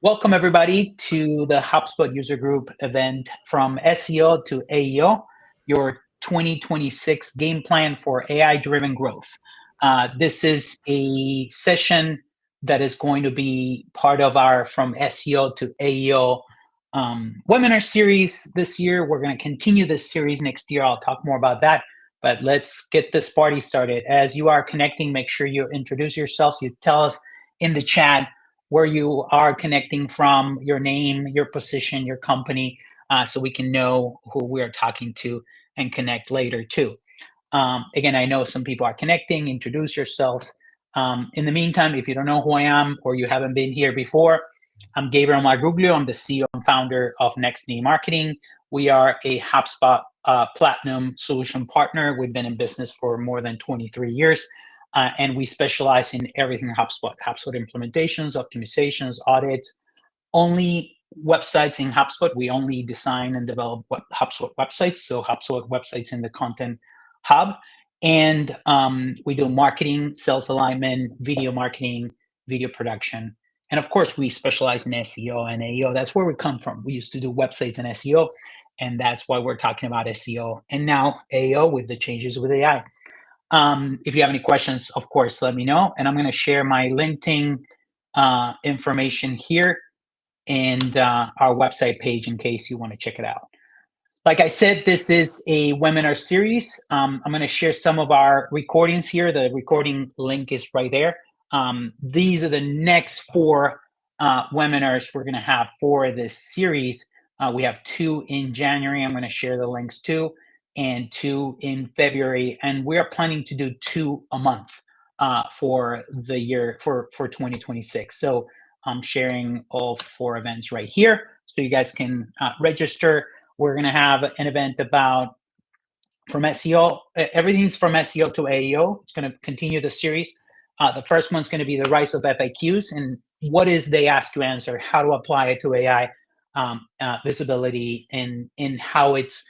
Welcome, everybody, to the HubSpot user group event from SEO to AEO, your 2026 game plan for AI-driven growth. This is a session that is going to be part of our From SEO to AEO webinar series this year. We're going to continue this series next year. I'll talk more about that, but let's get this party started. As you are connecting, make sure you introduce yourself. You tell us in the chat where you are connecting from, your name, your position, your company, so we can know who we're talking to and connect later too. Again, I know some people are connecting. Introduce yourselves. In the meantime, if you don't know who I am or you haven't been here before, I'm Gabriel Marguglio. I'm the CEO and founder of Nextiny Marketing. We are a HubSpot Platinum Solution Partner. We've been in business for more than 23 years. And we specialize in everything HubSpot implementations, optimizations, audits, only websites in HubSpot. We only design and develop HubSpot websites, so HubSpot websites in the Content Hub. And we do marketing, sales alignment, video marketing, video production. And of course, we specialize in SEO and AEO. That's where we come from. We used to do websites and SEO, and that's why we're talking about SEO. And now AEO with the changes with AI. If you have any questions, of course, let me know. And I'm going to share my LinkedIn information here and our website page in case you want to check it out. Like I said, this is a webinar series. I'm going to share some of our recordings here. The recording link is right there. These are the next 4 webinars we're going to have for this series. We have 2 in January. I'm going to share the links too, and 2 in February. And we are planning to do 2 a month for the year for 2026. So I'm sharing all 4 events right here so you guys can register. We're going to have an event about from SEO. Everything's from SEO to AEO. It's going to continue the series. The first one's going to be the rise of FAQs and what is they ask you answer, how to apply it to AI visibility, and how it's,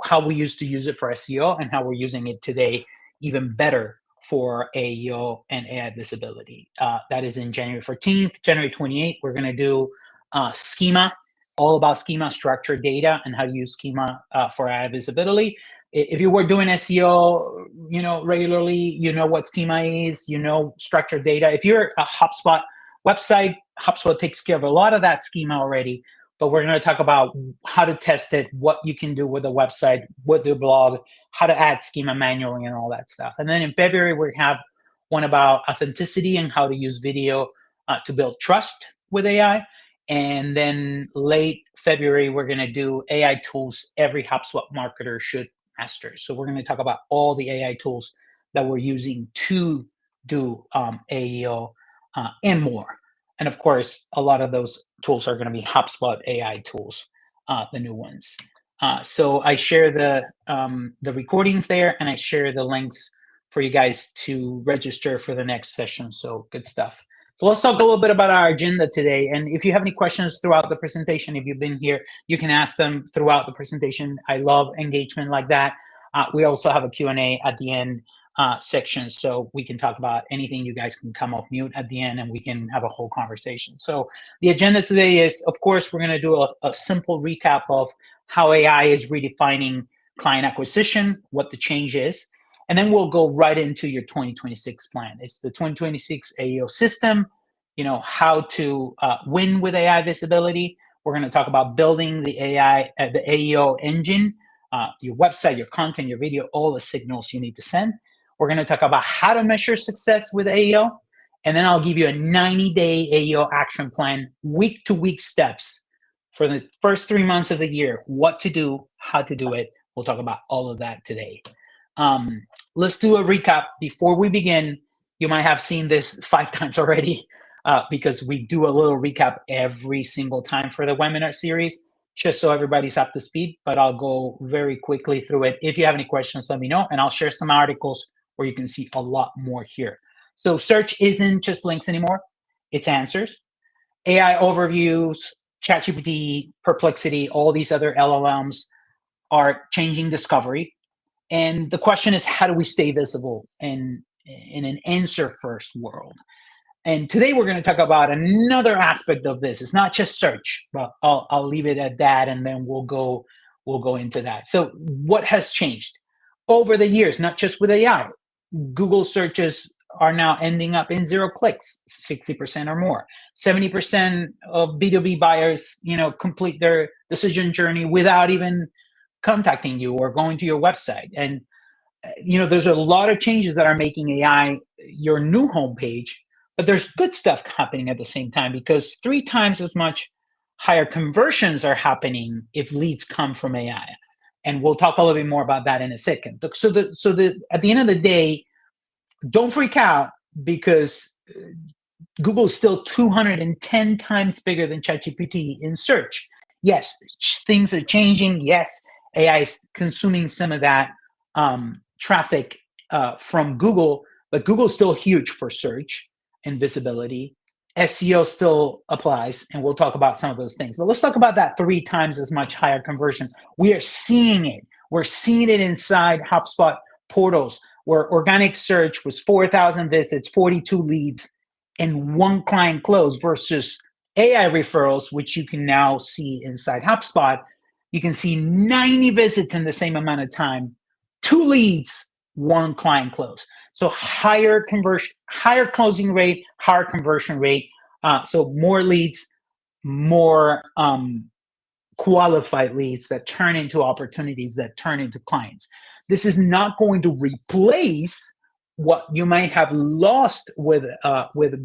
how we used to use it for SEO and how we're using it today even better for AEO and AI visibility. That is in January 14th. January 28th, we're going to do schema, all about schema, structured data, and how to use schema for AI visibility. If you were doing SEO, regularly, you know what schema is, structured data. If you're a HubSpot website, HubSpot takes care of a lot of that schema already. But we're going to talk about how to test it, what you can do with the website, with the blog, how to add schema manually, and all that stuff. And then in February, we have one about authenticity and how to use video to build trust with AI. And then late February, we're going to do AI tools every HubSpot marketer should master. So we're going to talk about all the AI tools that we're using to do AEO and more. And of course, a lot of those tools are going to be HubSpot AI tools, the new ones. So I share the recordings there, and I share the links for you guys to register for the next session. So good stuff. So let's talk a little bit about our agenda today. And if you have any questions throughout the presentation, if you've been here, you can ask them throughout the presentation. I love engagement like that. We also have a Q&A at the end section, so we can talk about anything. You guys can come off mute at the end and we can have a whole conversation. So the agenda today is, of course, we're going to do a simple recap of how AI is redefining client acquisition, what the change is, and then we'll go right into your 2026 plan. It's the 2026 AEO system, how to win with AI visibility. We're going to talk about building the the AEO engine, your website, your content, your video, all the signals you need to send. We're going to talk about how to measure success with AEO. And then I'll give you a 90-day AEO action plan, week-to-week steps for the first 3 months of the year, what to do, how to do it. We'll talk about all of that today. Let's do a recap. Before we begin, you might have seen this 5 times already because we do a little recap every single time for the webinar series, just so everybody's up to speed, but I'll go very quickly through it. If you have any questions, let me know, and I'll share some articles where you can see a lot more here. So search isn't just links anymore, it's answers. AI overviews, ChatGPT, Perplexity, all these other LLMs are changing discovery. And the question is, how do we stay visible in an answer-first world? And today we're going to talk about another aspect of this. It's not just search, but I'll leave it at that, and then we'll go into that. So what has changed over the years? Not just with AI. Google searches are now ending up in 0 clicks, 60% or more. 70% of B2B buyers, complete their decision journey without even contacting you or going to your website. And there's a lot of changes that are making AI your new homepage, but there's good stuff happening at the same time, because 3 times as much higher conversions are happening if leads come from AI. And we'll talk a little bit more about that in a second. So at the end of the day, don't freak out, because Google is still 210 times bigger than ChatGPT in search. Yes, things are changing. Yes, AI is consuming some of that traffic from Google, but Google's still huge for search and visibility. SEO still applies, and we'll talk about some of those things. But let's talk about that 3 times as much higher conversion. We are seeing it. We're seeing it inside HubSpot portals, where organic search was 4,000 visits, 42 leads, and 1 client close, versus AI referrals, which you can now see inside HubSpot. You can see 90 visits in the same amount of time, 2 leads, 1 client close. So higher conversion, higher closing rate, higher conversion rate. So more leads, more qualified leads that turn into opportunities, that turn into clients. This is not going to replace what you might have lost with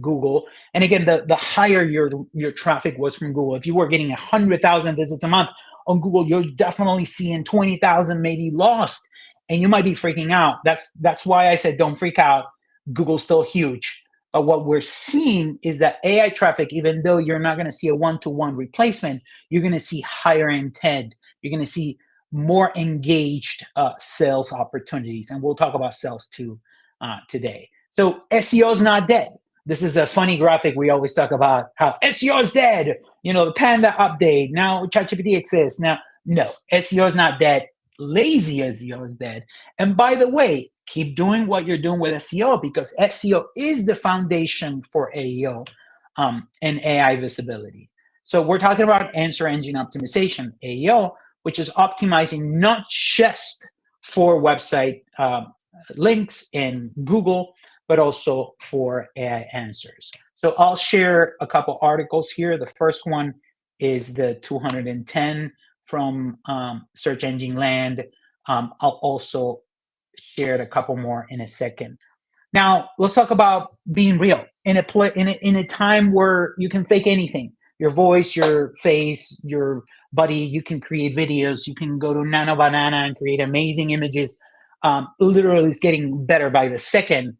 Google. And again, the higher your traffic was from Google, if you were getting 100,000 visits a month on Google, you're definitely seeing 20,000 maybe lost, and you might be freaking out. That's why I said don't freak out. Google's still huge. But what we're seeing is that AI traffic, even though you're not going to see a 1-to-1 replacement, you're going to see higher intent. You're going to see more engaged sales opportunities. And we'll talk about sales too today. So SEO is not dead. This is a funny graphic. We always talk about how SEO is dead. The Panda update. Now ChatGPT exists. Now, no, SEO is not dead. Lazy SEO is dead. And by the way, keep doing what you're doing with SEO, because SEO is the foundation for AEO and AI visibility. So we're talking about answer engine optimization, AEO, which is optimizing not just for website links in Google, but also for AI answers. So I'll share a couple articles here. The first one is the 210 from Search Engine Land. I'll also share a couple more in a second. Now, let's talk about being real in a time where you can fake anything. Your voice, your face, your body. You can create videos. You can go to Nano Banana and create amazing images. Literally, it's getting better by the second.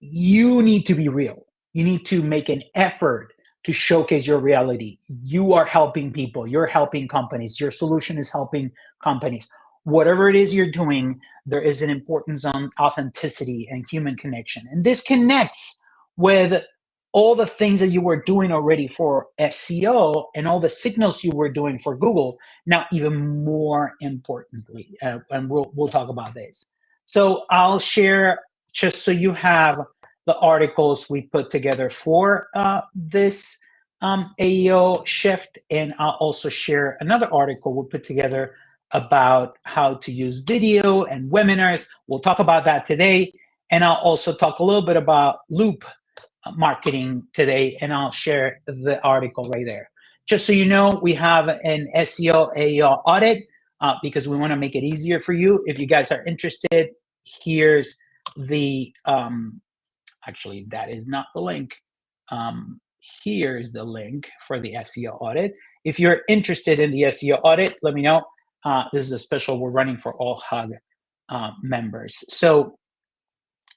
You need to be real. You need to make an effort to showcase your reality. You are helping people. You're helping companies. Your solution is helping companies. Whatever it is you're doing, there is an importance on authenticity and human connection. And this connects with all the things that you were doing already for SEO and all the signals you were doing for Google. Now, even more importantly, and we'll talk about this. So I'll share, just so you have the articles we put together for this AEO shift, and I'll also share another article we put together about how to use video and webinars. We'll talk about that today, and I'll also talk a little bit about Loop marketing today, and I'll share the article right there. Just so you know, we have an SEO AEO audit because we want to make it easier for you. If you guys are interested, here's the actually, that is not the link. Here's the link for the SEO audit. If you're interested in the SEO audit, let me know. This is a special we're running for all HUG members. So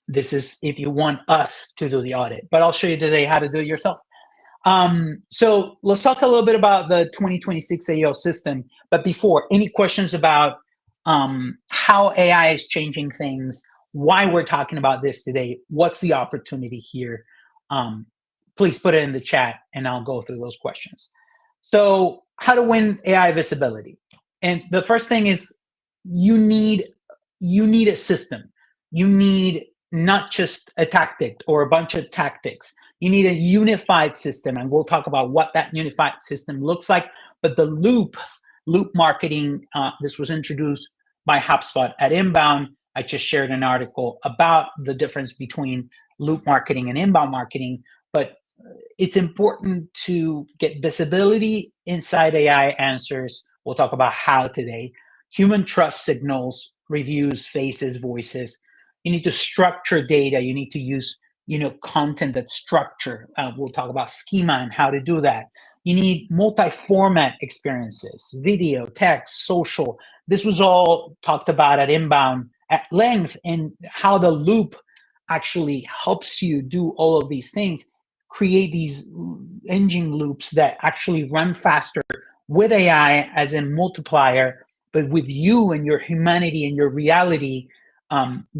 this is if you want us to do the audit, but I'll show you today how to do it yourself. So let's talk a little bit about the 2026 AEO system. But before, any questions about how AI is changing things, why we're talking about this today, what's the opportunity here? Please put it in the chat and I'll go through those questions. So how to win AI visibility. And the first thing is you need a system. You need not just a tactic or a bunch of tactics. You need a unified system, and we'll talk about what that unified system looks like. But the loop marketing, this was introduced by HubSpot at Inbound. I just shared an article about the difference between loop marketing and inbound marketing, but it's important to get visibility inside AI answers. We'll talk about how today. Human trust signals, reviews, faces, voices. You need to structure data. You need to use, content that's structured. We'll talk about schema and how to do that. You need multi-format experiences, video, text, social. This was all talked about at Inbound at length, and how the loop actually helps you do all of these things, create these engine loops that actually run faster with AI as a multiplier, but with you and your humanity and your reality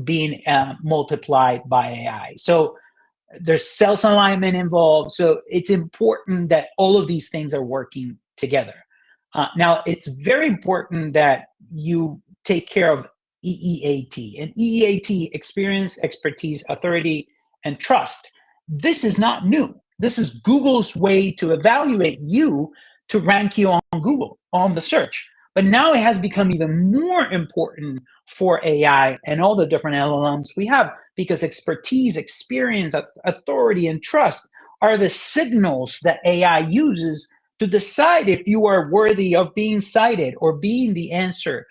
being multiplied by AI. So there's sales alignment involved. So it's important that all of these things are working together. Now, it's very important that you take care of EEAT. And EEAT, experience, expertise, authority, and trust. This is not new. This is Google's way to evaluate you, to rank you on Google, on the search. But now it has become even more important for AI and all the different LLMs we have, because expertise, experience, authority, and trust are the signals that AI uses to decide if you are worthy of being cited or being the answer.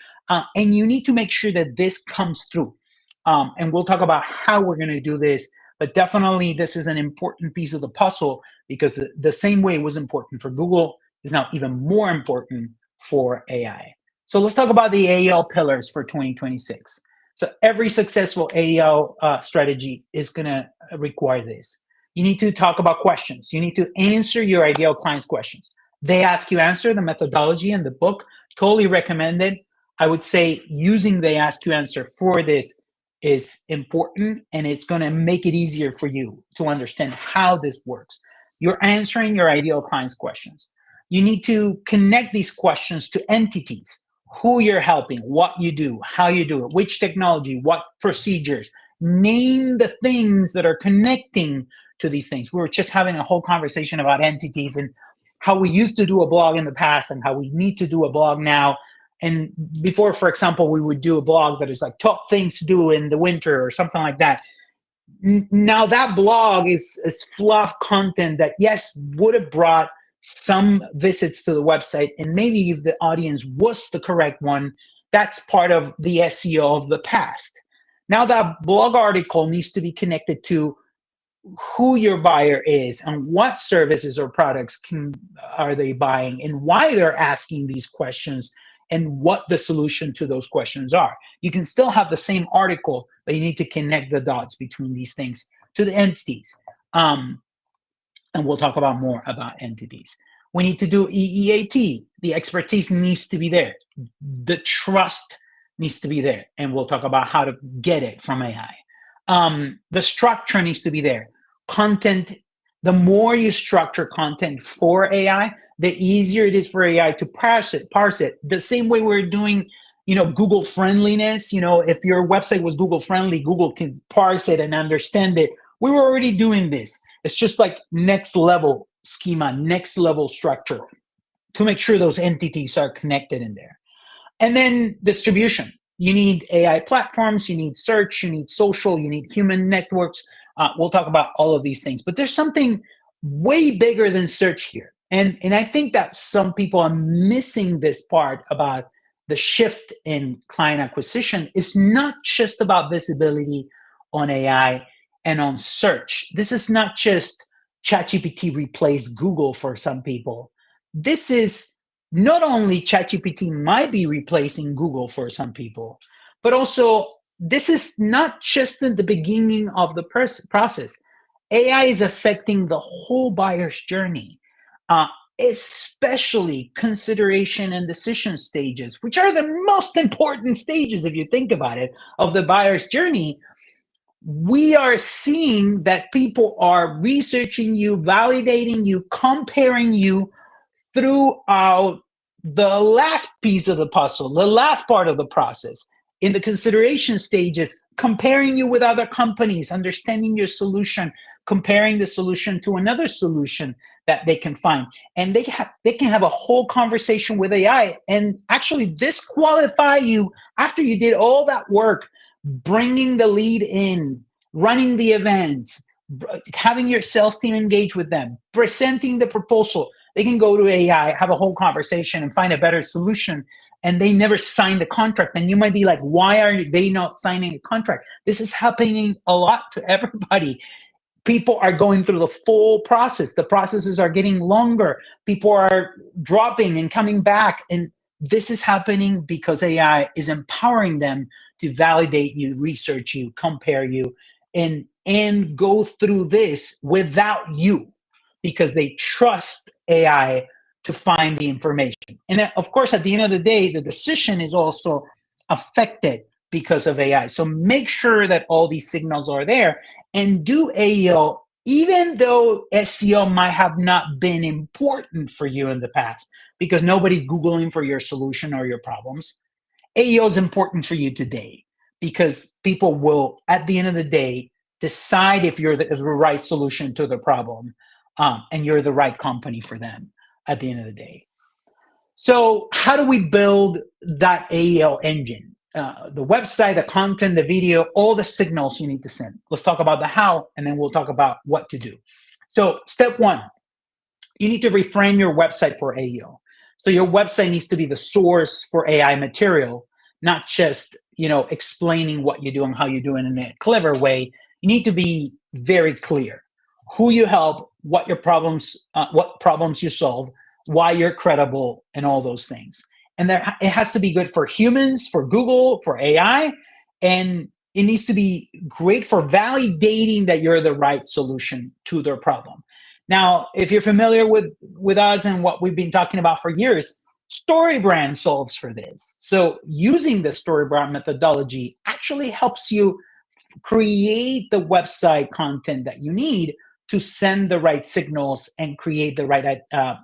And you need to make sure that this comes through. And we'll talk about how we're going to do this. But definitely, this is an important piece of the puzzle, because the same way it was important for Google is now even more important for AI. So let's talk about the AEO pillars for 2026. So every successful AEO strategy is going to require this. You need to talk about questions. You need to answer your ideal client's questions. They ask you, answer. The methodology in the book, totally recommended. I would say using the ask you, answer for this is important, and it's going to make it easier for you to understand how this works. You're answering your ideal client's questions. You need to connect these questions to entities, who you're helping, what you do, how you do it, which technology, what procedures. Name the things that are connecting to these things. We were just having a whole conversation about entities and how we used to do a blog in the past and how we need to do a blog now. And before, for example, we would do a blog that is like top things to do in the winter or something like that. Now that blog is fluff content that, yes, would have brought some visits to the website, and maybe if the audience was the correct one, that's part of the SEO of the past. Now that blog article needs to be connected to who your buyer is and what services or products are they buying and why they're asking these questions and what the solution to those questions are. You can still have the same article, but you need to connect the dots between these things to the entities. And we'll talk about more about entities. We need to do EEAT. The expertise needs to be there. The trust needs to be there. And we'll talk about how to get it from AI. The structure needs to be there. Content, the more you structure content for AI, the easier it is for AI to parse it. The same way we're doing, Google friendliness. If your website was Google friendly, Google can parse it and understand it. We were already doing this. It's just like next level schema, next level structure to make sure those entities are connected in there. And then distribution. You need AI platforms, you need search, you need social, you need human networks. We'll talk about all of these things. But there's something way bigger than search here. And I think that some people are missing this part about the shift in client acquisition. It's not just about visibility on AI and on search. This is not just ChatGPT replaced Google for some people. This is not only ChatGPT might be replacing Google for some people, but also this is not just in the beginning of the process. AI is affecting the whole buyer's journey, especially consideration and decision stages, which are the most important stages, if you think about it, of the buyer's journey. We are seeing that people are researching you, validating you, comparing you throughout the last piece of the puzzle, the last part of the process. In the consideration stages, comparing you with other companies, understanding your solution, comparing the solution to another solution that they can find. And they can have a whole conversation with AI and actually disqualify you after you did all that work, bringing the lead in, running the events, having your sales team engage with them, presenting the proposal. They can go to AI, have a whole conversation, and find a better solution. And they never sign the contract. And you might be like, why are they not signing a contract? This is happening a lot to everybody. People are going through the full process. The processes are getting longer. People are dropping and coming back. And this is happening because AI is empowering them to validate you, research you, compare you, and go through this without you, because they trust AI to find the information. And of course, at the end of the day, the decision is also affected because of AI. So make sure that all these signals are there and do AEO, even though SEO might have not been important for you in the past because nobody's Googling for your solution or your problems. AEO is important for you today because people will, at the end of the day, decide if you're the right solution to the problem, and you're the right company for them at the end of the day. So how do we build that AEO engine? The website, the content, the video, all the signals you need to send. Let's talk about the how, and then we'll talk about what to do. So step one, you need to reframe your website for AEO. So your website needs to be the source for AI material, not just explaining what you do and how you do it in a clever way. You need to be very clear who you help, what problems you solve, why you're credible, and all those things. And it has to be good for humans, for Google, for AI, and it needs to be great for validating that you're the right solution to their problem. Now, if you're familiar with us and what we've been talking about for years, StoryBrand solves for this. So using the StoryBrand methodology actually helps you create the website content that you need to send the right signals and create the right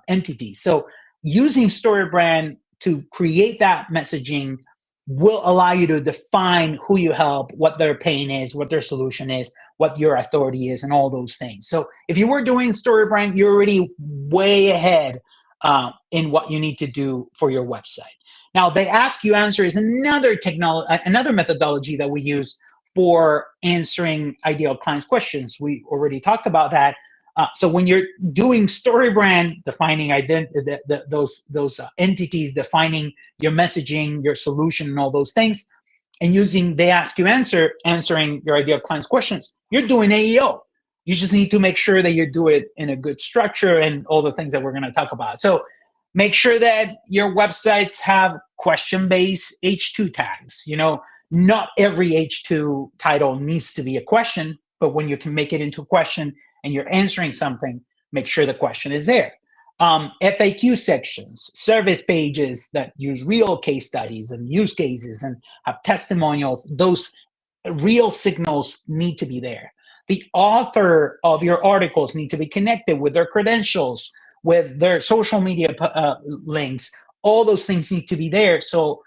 entity. So using StoryBrand to create that messaging will allow you to define who you help, what their pain is, what their solution is, what your authority is, and all those things. So if you were doing StoryBrand, you're already way ahead in what you need to do for your website. Now, the Ask You Answer is another methodology that we use for answering ideal clients' questions. We already talked about that. So when you're doing StoryBrand, defining those entities, defining your messaging, your solution, and all those things, and using They Ask You Answer, answering your ideal clients' questions, you're doing AEO. You just need to make sure that you do it in a good structure and all the things that we're going to talk about. So make sure that your websites have question-based H2 tags. Not every H2 title needs to be a question, but when you can make it into a question and you're answering something, make sure the question is there. FAQ sections, service pages that use real case studies and use cases and have testimonials, those real signals need to be there. The author of your articles need to be connected with their credentials, with their social media links. All those things need to be there. So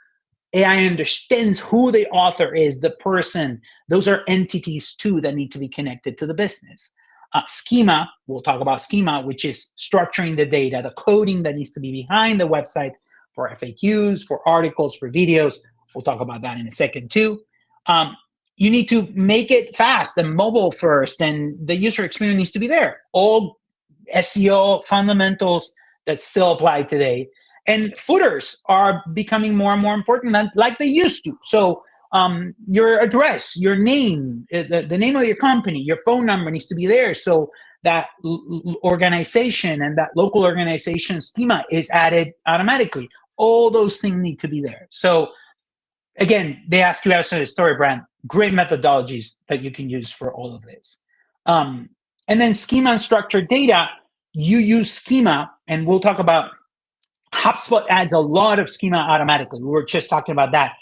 AI understands who the author is, the person. Those are entities too that need to be connected to the business. Schema, we'll talk about schema, which is structuring the data, the coding that needs to be behind the website for FAQs, for articles, for videos. We'll talk about that in a second too. You need to make it fast and mobile first, and the user experience needs to be there. All SEO fundamentals that still apply today. And footers are becoming more and more important like they used to. So your address, your name, the name of your company, your phone number needs to be there. So that organization and that local organization schema is added automatically. All those things need to be there. So again, They Ask You Answer StoryBrand, great methodologies that you can use for all of this. And then schema and structured data, you use schema, and we'll talk about HubSpot adds a lot of schema automatically. We were just talking about that.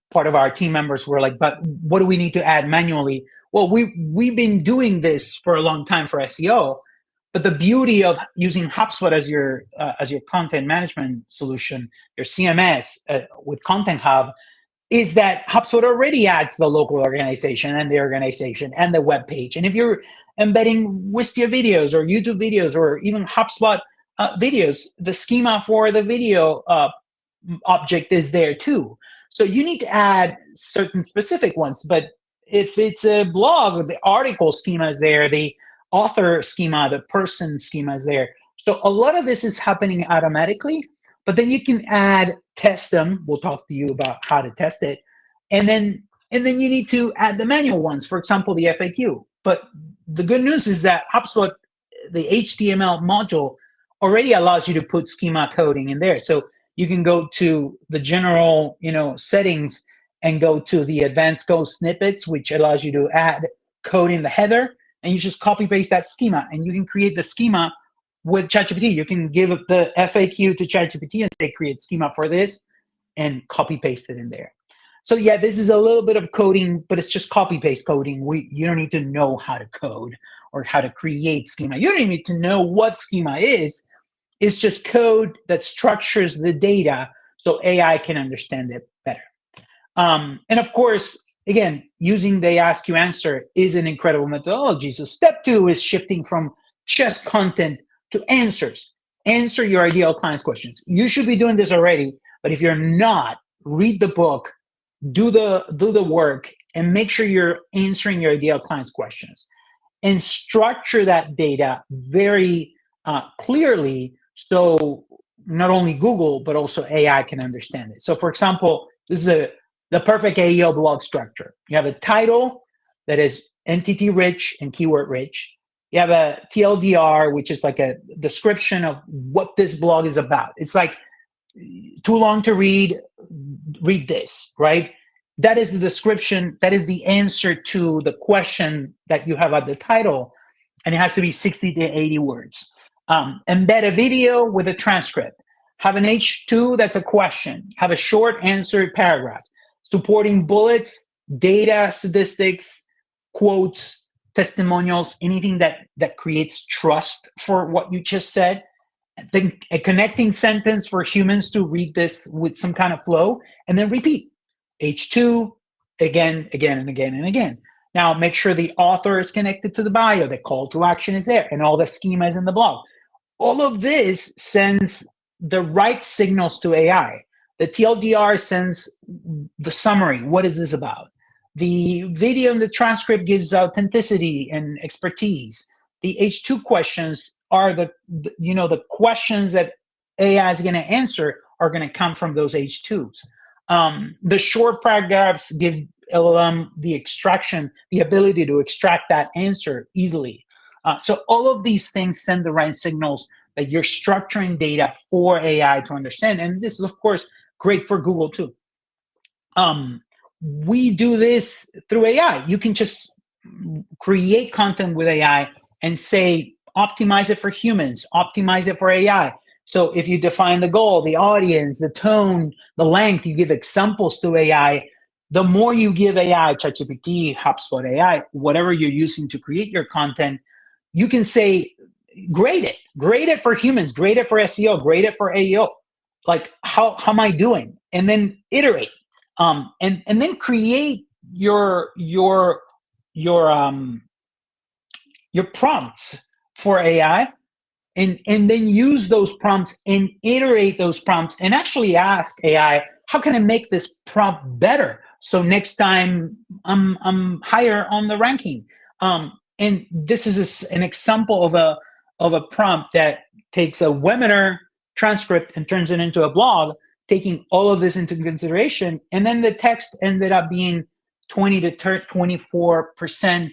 Part of our team members were like, but what do we need to add manually? Well, we've been doing this for a long time for SEO, but the beauty of using HubSpot as your content management solution, your CMS with Content Hub, is that HubSpot already adds the local organization and the organization and the web page. And if you're embedding Wistia videos or YouTube videos or even HubSpot videos, the schema for the video object is there too. So you need to add certain specific ones. But if it's a blog, the article schema is there, the author schema, the person schema is there. So a lot of this is happening automatically, but then you can test them. We'll talk to you about how to test it. And then you need to add the manual ones, for example, the FAQ. But the good news is that HubSpot, the HTML module, already allows you to put schema coding in there. So you can go to the general, settings and go to the advanced code snippets, which allows you to add code in the header, and you just copy paste that schema, and you can create the schema with ChatGPT. You can give the FAQ to ChatGPT and say, create schema for this, and copy paste it in there. So yeah, this is a little bit of coding, but it's just copy paste coding. You don't need to know how to code or how to create schema. You don't even need to know what schema is. It's just code that structures the data so AI can understand it better. And of course, again, using the Ask You Answer is an incredible methodology. So step 2 is shifting from just content to answers. Answer your ideal client's questions. You should be doing this already, but if you're not, read the book, do the work, and make sure you're answering your ideal client's questions. And structure that data very clearly so not only Google, but also AI can understand it. So for example, this is the perfect AEO blog structure. You have a title that is entity rich and keyword rich. You have a TLDR, which is like a description of what this blog is about. It's like, too long to read this, right? That is the description. That is the answer to the question that you have at the title. And it has to be 60 to 80 words. Embed a video with a transcript. Have an H2 that's a question. Have a short answered paragraph. Supporting bullets, data, statistics, quotes, testimonials, anything that creates trust for what you just said. Then a connecting sentence for humans to read this with some kind of flow, and then repeat. H2, again, and again. Now, make sure the author is connected to the bio, the call to action is there, and all the schema is in the blog. All of this sends the right signals to AI. The TLDR sends the summary. What is this about? The video and the transcript gives authenticity and expertise. The H2 questions are the questions that AI is going to answer are going to come from those H2s. The short paragraphs gives LLM the ability to extract that answer easily. So all of these things send the right signals that you're structuring data for AI to understand. And this is, of course, great for Google too. We do this through AI. You can just create content with AI and say, optimize it for humans, optimize it for AI. So if you define the goal, the audience, the tone, the length, you give examples to AI. The more you give AI, ChatGPT, HubSpot AI, whatever you're using to create your content, you can say, grade it for humans, grade it for SEO, grade it for AEO. Like, how am I doing? And then iterate, and then create your prompts for AI, and then use those prompts and iterate those prompts and actually ask AI, how can I make this prompt better? So next time I'm higher on the ranking. And this is an example of a prompt that takes a webinar transcript and turns it into a blog, taking all of this into consideration. And then the text ended up being 20 to 24%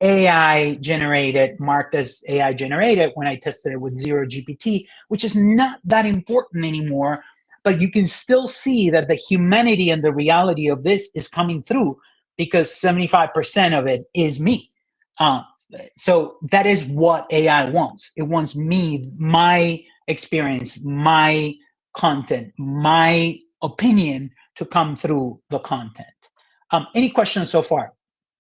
AI generated, marked as AI generated when I tested it with 0 GPT, which is not that important anymore. But you can still see that the humanity and the reality of this is coming through because 75% of it is me. So that is what AI wants. It wants me, my experience, my content, my opinion to come through the content. Any questions so far?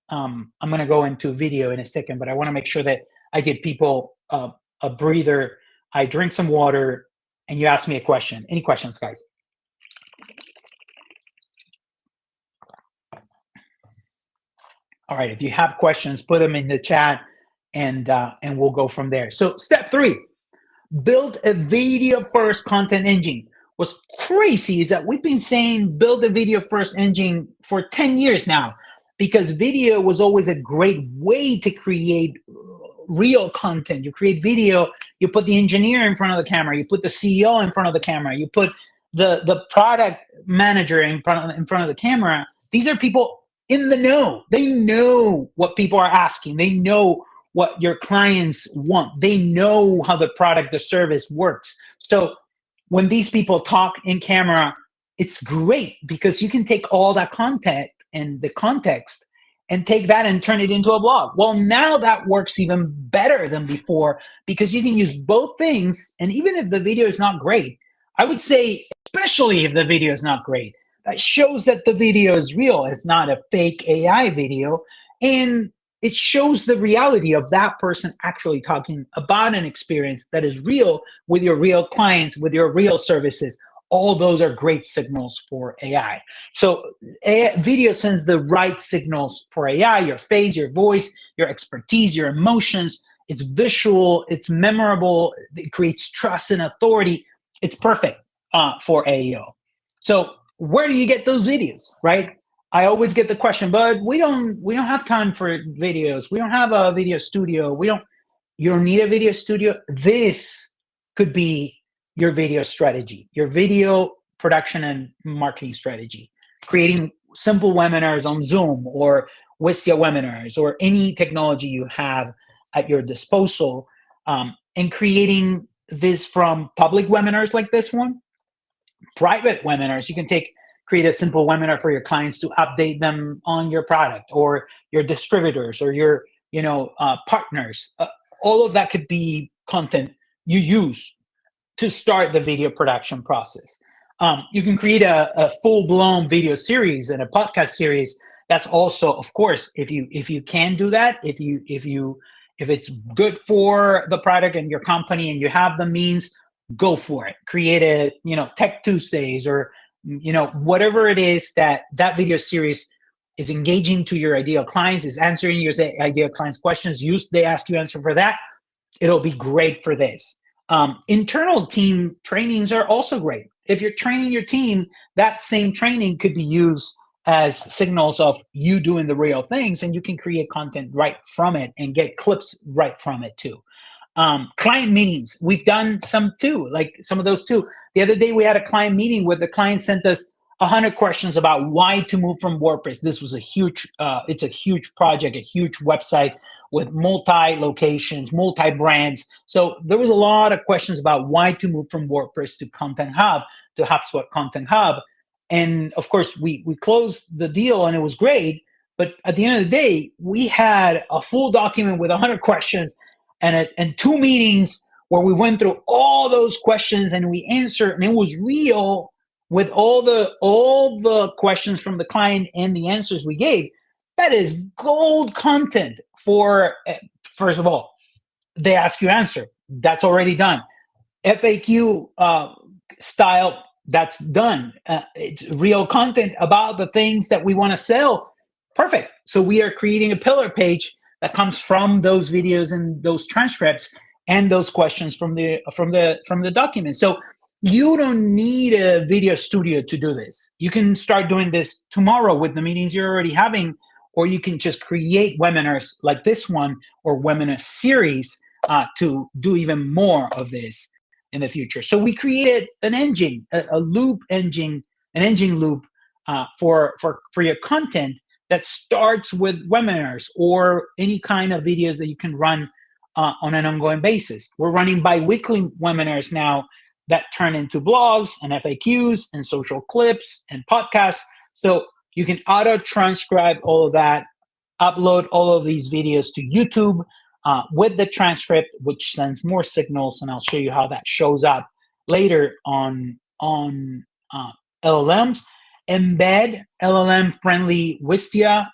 I'm going to go into video in a second, but I want to make sure that I give people a breather. I drink some water, and you ask me a question. Any questions, guys? All right, if you have questions, put them in the chat, and we'll go from there. So step 3, build a video first content engine. What's crazy is that we've been saying build a video first engine for 10 years now, because video was always a great way to create real content. You create video, you put the engineer in front of the camera, you put the CEO in front of the camera, you put the product manager in front of the camera. These are people in the know. They know what people are asking. They know what your clients want. They know how the product or service works. So when these people talk in camera, it's great because you can take all that content and the context and take that and turn it into a blog. Well, now that works even better than before because you can use both things. And even if the video is not great, I would say, especially if the video is not great, that shows that the video is real. It's not a fake AI video. And it shows the reality of that person actually talking about an experience that is real with your real clients, with your real services. All those are great signals for AI. So video sends the right signals for AI, your face, your voice, your expertise, your emotions. It's visual, it's memorable, it creates trust and authority. It's perfect for AEO. So where do you get those videos, right? I always get the question, but we don't have time for videos. We don't have a video studio. You don't need a video studio. This could be your video strategy, your video production and marketing strategy. Creating simple webinars on Zoom or Wistia webinars or any technology you have at your disposal, and creating this from public webinars like this one, private webinars. You can create a simple webinar for your clients to update them on your product or your distributors or your partners. All of that could be content you use to start the video production process. You can create a full-blown video series and a podcast series. That's also, of course, if you can do that, if it's good for the product and your company and you have the means, go for it. Create a Tech Tuesdays or whatever it is that video series is engaging to your ideal clients, is answering your ideal clients' questions. They ask you answer for that. It'll be great for this. Internal team trainings are also great. If you're training your team, that same training could be used as signals of you doing the real things, and you can create content right from it and get clips right from it too. Client meetings, we've done some too, like some of those too. The other day we had a client meeting where the client sent us 100 questions about why to move from WordPress. This was it's a huge project, a huge website with multi-locations, multi-brands. So there was a lot of questions about why to move from WordPress to Content Hub, to HubSpot Content Hub. And of course, we closed the deal and it was great. But at the end of the day, we had a full document with 100 questions and 2 meetings where we went through all those questions and we answered, and it was real with all the questions from the client and the answers we gave. That is gold content for, first of all, they ask you answer. That's already done. FAQ style, that's done. It's real content about the things that we want to sell. Perfect. So we are creating a pillar page that comes from those videos and those transcripts and those questions from the document. So you don't need a video studio to do this. You can start doing this tomorrow with the meetings you're already having, or you can just create webinars like this one or webinar series to do even more of this in the future. So we created an engine, a loop engine, an engine loop for your content that starts with webinars or any kind of videos that you can run on an ongoing basis. We're running bi-weekly webinars now that turn into blogs and FAQs and social clips and podcasts. So you can auto-transcribe all of that, upload all of these videos to YouTube with the transcript, which sends more signals, and I'll show you how that shows up later on LLMs. Embed LLM-friendly Wistia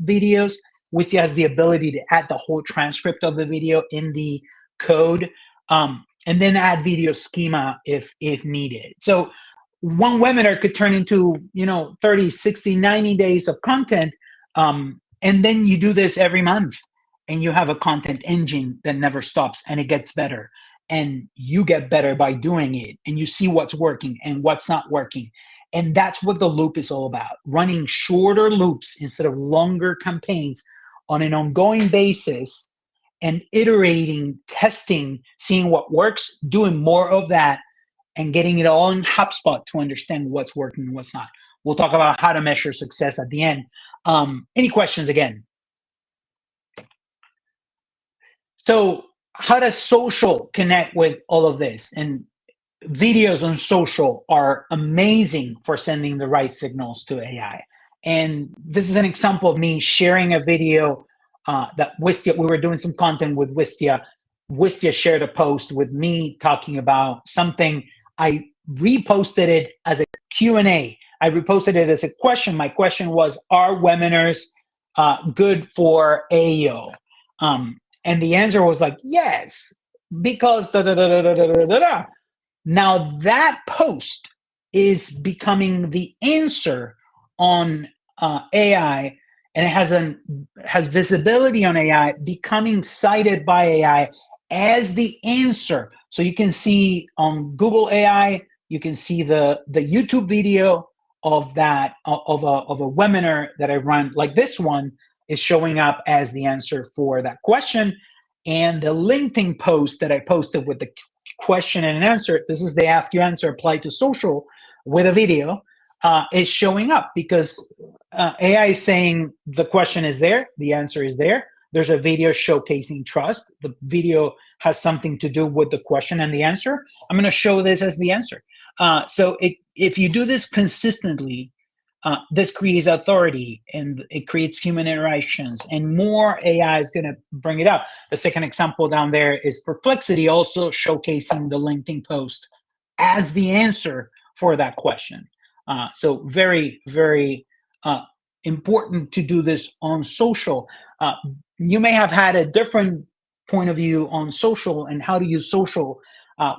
videos. Wistia has the ability to add the whole transcript of the video in the code, and then add video schema if needed. So one webinar could turn into 30, 60, 90 days of content, And then you do this every month and you have a content engine that never stops and it gets better. And you get better by doing it, and you see what's working and what's not working. And that's what the loop is all about, running shorter loops instead of longer campaigns on an ongoing basis, and iterating, testing, seeing what works, doing more of that, and getting it all in HubSpot to understand what's working and what's not. We'll talk about how to measure success at the end. Any questions again? So how does social connect with all of this? And videos on social are amazing for sending the right signals to AI. And this is an example of me sharing a video that Wistia, we were doing some content with Wistia. Wistia shared a post with me talking about something. I reposted it as a Q&A. I reposted it as a question. My question was, are webinars good for AEO? And the answer was like, yes, because da da da da da da da da. Now that post is becoming the answer on AI, and it has visibility on AI, becoming cited by AI as the answer. So you can see on Google AI, you can see the YouTube video of that of a webinar that I run, like this one, is showing up as the answer for that question. And the LinkedIn post that I posted with the question and answer, this is the ask you answer applied to social with a video, is showing up because AI is saying the question is there, the answer is there. There's a video showcasing trust. The video has something to do with the question and the answer. I'm going to show this as the answer. So if you do this consistently, this creates authority and it creates human interactions, and more AI is going to bring it up. The second example down there is Perplexity also showcasing the LinkedIn post as the answer for that question. So very, very important to do this on social. You may have had a different point of view on social and how to use social.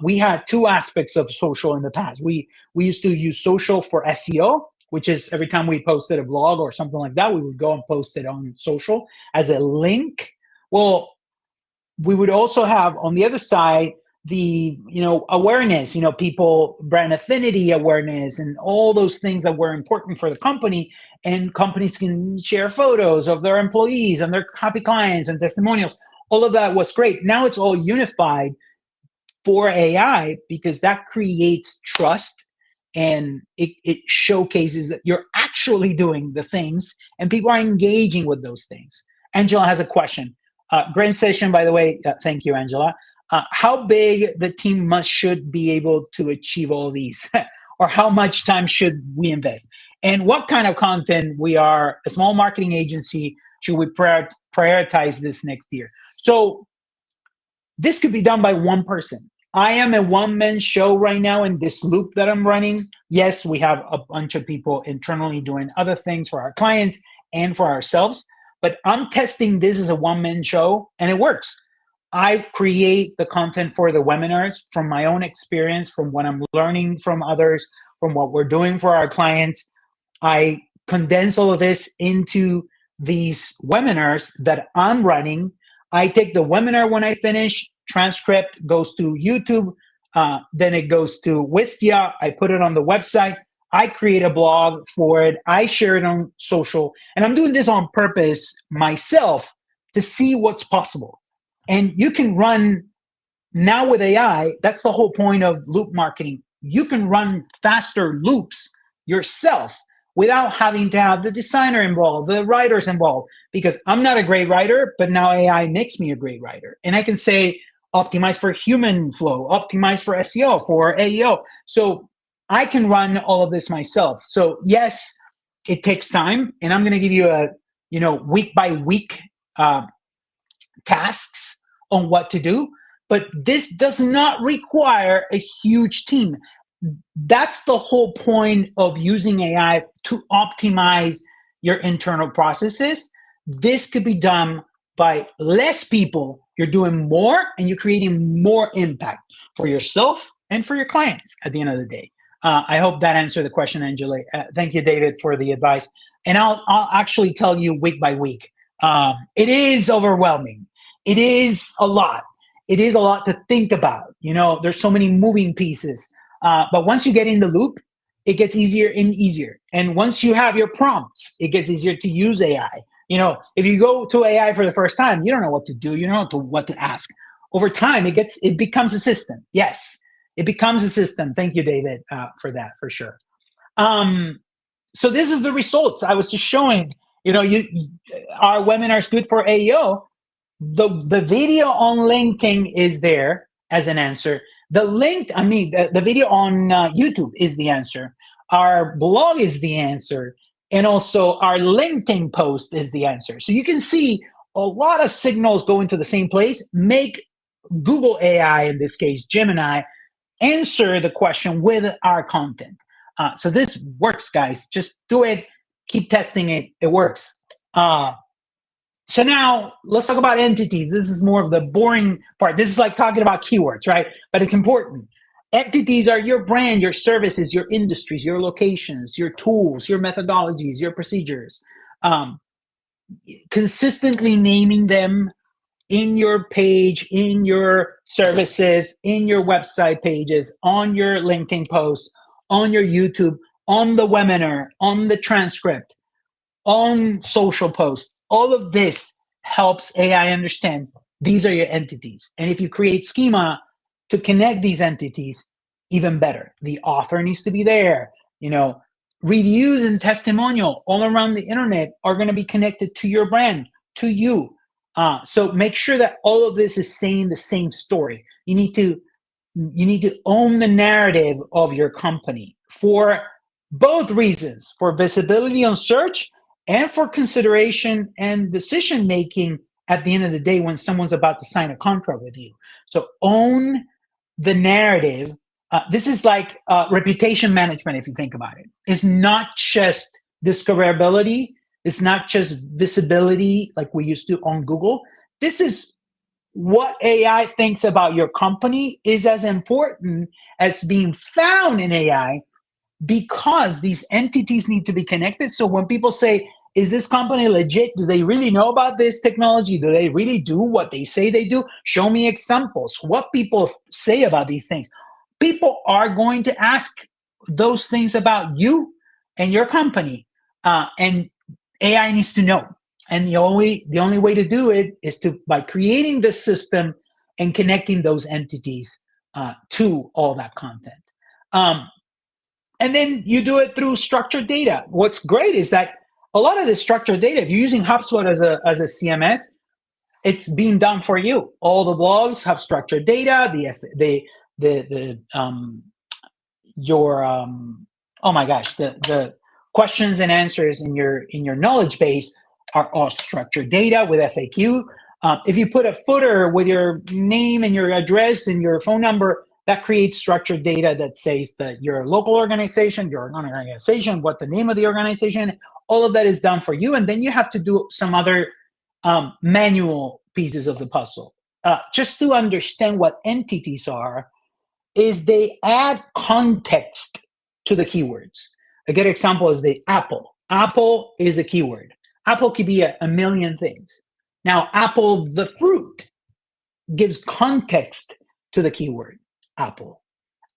We had two aspects of social in the past. We used to use social for SEO, which is every time we posted a blog or something like that, we would go and post it on social as a link. Well, we would also have on the other side the awareness, people, brand affinity awareness, and all those things that were important for the company. And companies can share photos of their employees and their happy clients and testimonials. All of that was great. Now it's all unified for AI because that creates trust. And it showcases that you're actually doing the things and people are engaging with those things. Angela has a question. Great session, by the way. Thank you, Angela. How big the team should be able to achieve all these? Or how much time should we invest? And what kind of content we are, a small marketing agency, should we prioritize this next year? So this could be done by one person. I am a one-man show right now in this loop that I'm running. Yes, we have a bunch of people internally doing other things for our clients and for ourselves, but I'm testing this as a one-man show and it works. I create the content for the webinars from my own experience, from what I'm learning from others, from what we're doing for our clients. I condense all of this into these webinars that I'm running. I take the webinar when I finish, transcript goes to YouTube, then it goes to Wistia. I put it on the website. I create a blog for it. I share it on social. And I'm doing this on purpose myself to see what's possible. And you can run now with AI. That's the whole point of loop marketing. You can run faster loops yourself without having to have the designer involved, the writers involved, because I'm not a great writer, but now AI makes me a great writer. And I can say, optimize for human flow, optimize for SEO, for AEO. So I can run all of this myself. So yes, it takes time. And I'm going to give you a, week by week tasks on what to do. But this does not require a huge team. That's the whole point of using AI to optimize your internal processes. This could be done by less people. You're doing more and you're creating more impact for yourself and for your clients at the end of the day. I hope that answered the question, Angela. Thank you, David, for the advice. And I'll actually tell you week by week. It is overwhelming. It is a lot. It is a lot to think about. There's so many moving pieces. But once you get in the loop, it gets easier and easier. And once you have your prompts, it gets easier to use AI. If you go to AI for the first time, you don't know what to do. You don't know what to ask. Over time, it becomes a system. Yes, it becomes a system. Thank you, David, for that, for sure. So this is the results I was just showing. Our webinar is good for AEO. The video on LinkedIn is there as an answer. The video on YouTube is the answer. Our blog is the answer. And also our LinkedIn post is the answer. So you can see a lot of signals go into the same place. Make Google AI, in this case, Gemini, answer the question with our content. So this works, guys. Just do it. Keep testing it. It works. So now let's talk about entities. This is more of the boring part. This is like talking about keywords, right? But it's important. Entities are your brand, your services, your industries, your locations, your tools, your methodologies, your procedures. Consistently naming them in your page, in your services, in your website pages, on your LinkedIn posts, on your YouTube, on the webinar, on the transcript, on social posts. All of this helps AI understand these are your entities. And if you create schema to connect these entities, even better. The author needs to be there. Reviews and testimonial all around the internet are going to be connected to your brand, to you. So make sure that all of this is saying the same story. You need to own the narrative of your company for both reasons, for visibility on search and for consideration and decision making at the end of the day when someone's about to sign a contract with you. So own the narrative. This is like reputation management, if you think about it. It's not just discoverability. It's not just visibility like we used to on Google. This is what AI thinks about your company is as important as being found in AI, because these entities need to be connected. So when people say, is this company legit? Do they really know about this technology? Do they really do what they say they do? Show me examples. What people say about these things. People are going to ask those things about you and your company. And AI needs to know. And the only way to do it is by creating this system and connecting those entities to all that content. And then you do it through structured data. What's great is that a lot of this structured data, if you're using HubSpot as a CMS, it's being done for you. All the blogs have structured data. The questions and answers in your knowledge base are all structured data with FAQ. If you put a footer with your name and your address and your phone number, that creates structured data that says that you're a local organization, you're an organization, what the name of the organization, all of that is done for you. And then you have to do some other manual pieces of the puzzle. Just to understand what entities are, is they add context to the keywords. A good example is the apple. Apple is a keyword. Apple could be a million things. Now, apple, the fruit, gives context to the keyword apple.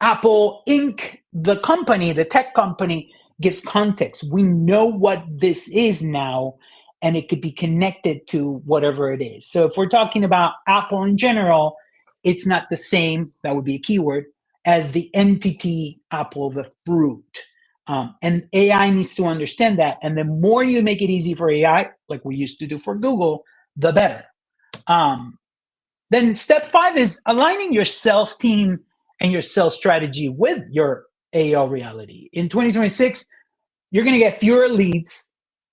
Apple Inc., the company, the tech company, gives context. We know what this is now, and it could be connected to whatever it is. So if we're talking about Apple in general, it's not the same, that would be a keyword, as the entity Apple, the fruit. And AI needs to understand that. And the more you make it easy for AI, like we used to do for Google, the better. Then step 5 is aligning your sales team and your sales strategy with your AEO reality. In 2026, you're going to get fewer leads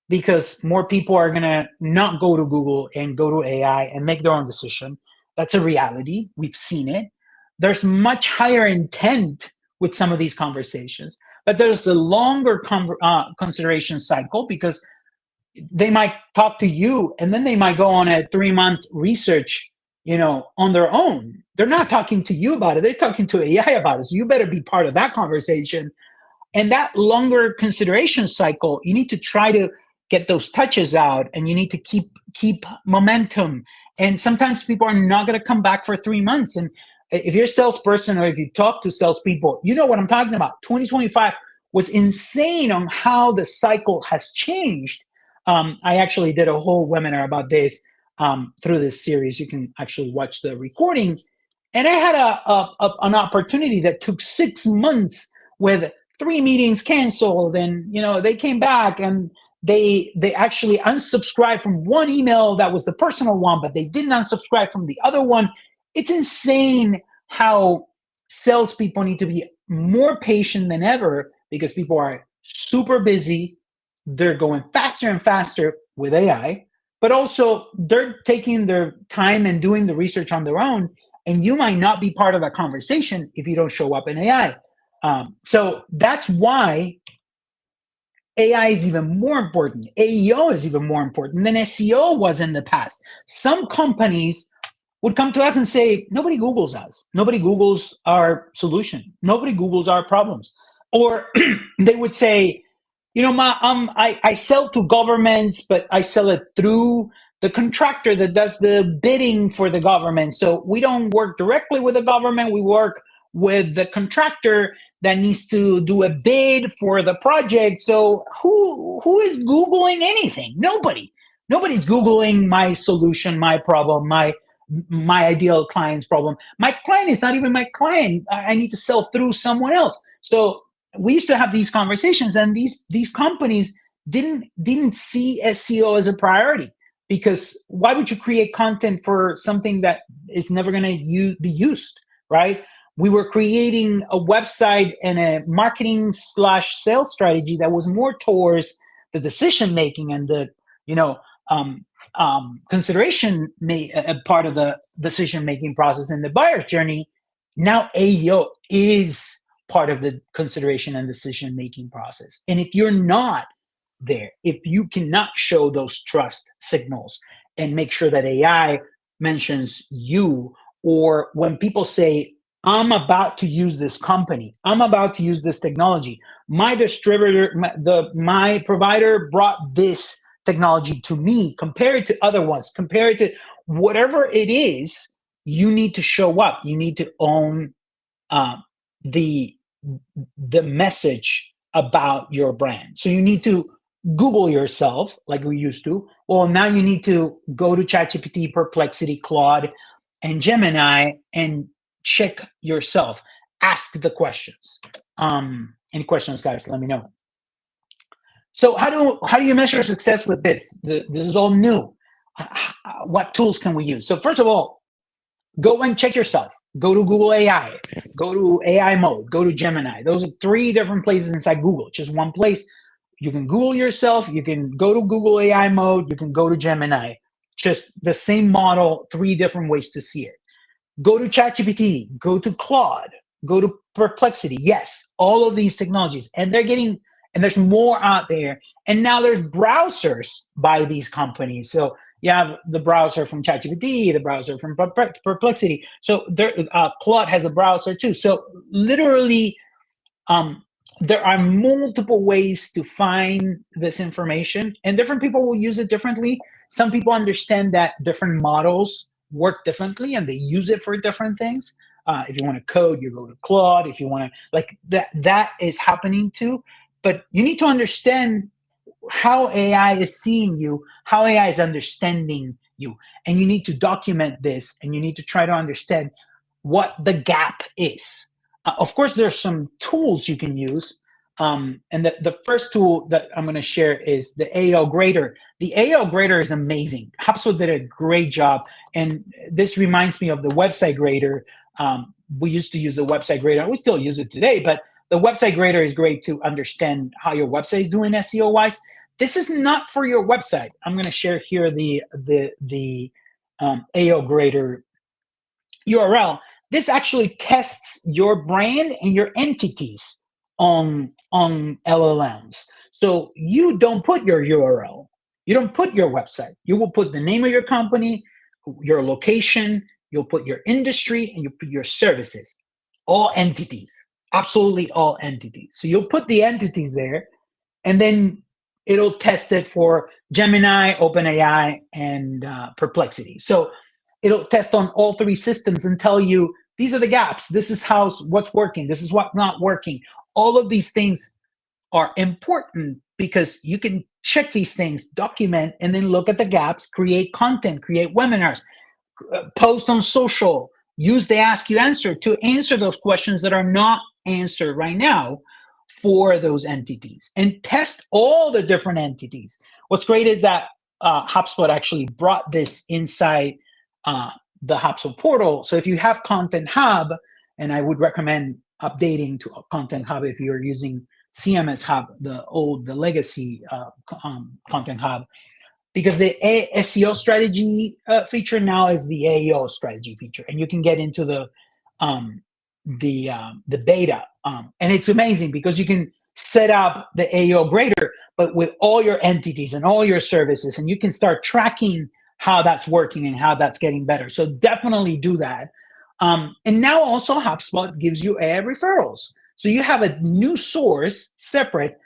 because more people are going to not go to Google and go to AI and make their own decision. That's a reality. We've seen it. There's much higher intent with some of these conversations, but there's the longer consideration cycle because they might talk to you and then they might go on a 3-month research, on their own. They're not talking to you about it. They're talking to AI about it. So you better be part of that conversation. And that longer consideration cycle, you need to try to get those touches out, and you need to keep momentum. And sometimes people are not going to come back for 3 months. And if you're a salesperson or if you talk to salespeople, you know what I'm talking about. 2025 was insane on how the cycle has changed. I actually did a whole webinar about this through this series. You can actually watch the recording. And I had an opportunity that took 6 months with 3 meetings canceled, and they came back and they actually unsubscribed from one email that was the personal one, but they didn't unsubscribe from the other one. It's insane how salespeople need to be more patient than ever because people are super busy. They're going faster and faster with AI, but also they're taking their time and doing the research on their own. And you might not be part of that conversation if you don't show up in AI. So that's why AI is even more important. AEO is even more important than SEO was in the past. Some companies would come to us and say, nobody Googles us. Nobody Googles our solution. Nobody Googles our problems. Or they would say, I sell to governments, but I sell it through the contractor that does the bidding for the government. So we don't work directly with the government. We work with the contractor that needs to do a bid for the project. So who is Googling anything? Nobody. Nobody's Googling my solution, my problem, my ideal client's problem. My client is not even my client. I need to sell through someone else. So we used to have these conversations, and these companies didn't see SEO as a priority, because why would you create content for something that is never going to be used, right? We were creating a website and a marketing/sales strategy that was more towards the decision making and the consideration part of the decision making process in the buyer's journey. Now AEO is part of the consideration and decision making process. And if you're not there, if you cannot show those trust signals and make sure that AI mentions you, or when people say, I'm about to use this company, I'm about to use this technology, my distributor, my provider brought this technology to me, compare it to other ones, compare it to whatever it is, you need to show up. You need to own the message about your brand. So you need to Google yourself like we used to. Well, now you need to go to ChatGPT, Perplexity, Claude, and Gemini and check yourself. Ask the questions. Any questions, guys? Let me know. So how do you measure success with this? This is all new. What tools can we use? So first of all, go and check yourself. Go to Google AI. Go to AI mode. Go to Gemini. Those are 3 different places inside Google. Just one place. You can Google yourself. You can go to Google AI mode. You can go to Gemini. Just the same model, 3 different ways to see it. Go to ChatGPT. Go to Claude. Go to Perplexity. Yes, all of these technologies. And there's more out there. And now there's browsers by these companies. So you have the browser from ChatGPT, the browser from Perplexity. So Claude has a browser too. So literally, there are multiple ways to find this information, and different people will use it differently. Some people understand that different models work differently, and they use it for different things. If you want to code, you go to Claude. If you want to that is happening too. But you need to understand how AI is seeing you, how AI is understanding you. And you need to document this, and you need to try to understand what the gap is. Of course, there's some tools you can use. And the first tool that I'm going to share is the AEO grader. The AEO grader is amazing. HubSpot did a great job. And this reminds me of the website grader. We used to use the website grader. We still use it today, but the website grader is great to understand how your website is doing SEO-wise. This is not for your website. I'm going to share here the AEO grader URL. This actually tests your brand and your entities on LLMs. So you don't put your URL. You don't put your website. You will put the name of your company, your location, you'll put your industry, and you put your services. All entities. Absolutely all entities. So you'll put the entities there, and then it'll test it for Gemini, OpenAI, and Perplexity. So it'll test on all three systems and tell you these are the gaps. This is what's working. This is what's not working. All of these things are important because you can check these things, document, and then look at the gaps, create content, create webinars, post on social, use the Ask You Answer to answer those questions that are not answered right now for those entities, and test all the different entities. What's great is that HubSpot actually brought this inside the HubSpot portal. So if you have Content Hub, and I would recommend updating to Content Hub if you're using CMS Hub, the legacy Content Hub, because the SEO strategy feature now is the AEO strategy feature, and you can get into the beta, and it's amazing because you can set up the AEO grader, but with all your entities and all your services, and you can start tracking how that's working and how that's getting better. So definitely do that. And now also HubSpot gives you AI referrals. So you have a new source separate.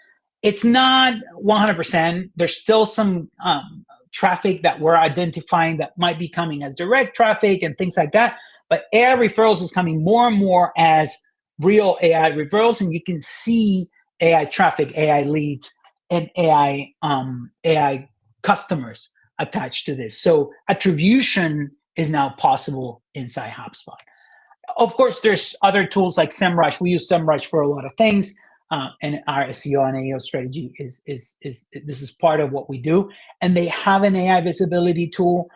It's not 100%. There's still some traffic that we're identifying that might be coming as direct traffic and things like that. But AI referrals is coming more and more as real AI referrals, and you can see AI traffic, AI leads, and AI customers attached to this. So attribution is now possible inside HubSpot. Of course, there's other tools like SEMrush. We use SEMrush for a lot of things, and our SEO and AEO strategy is this is part of what we do. And they have an AI visibility tool.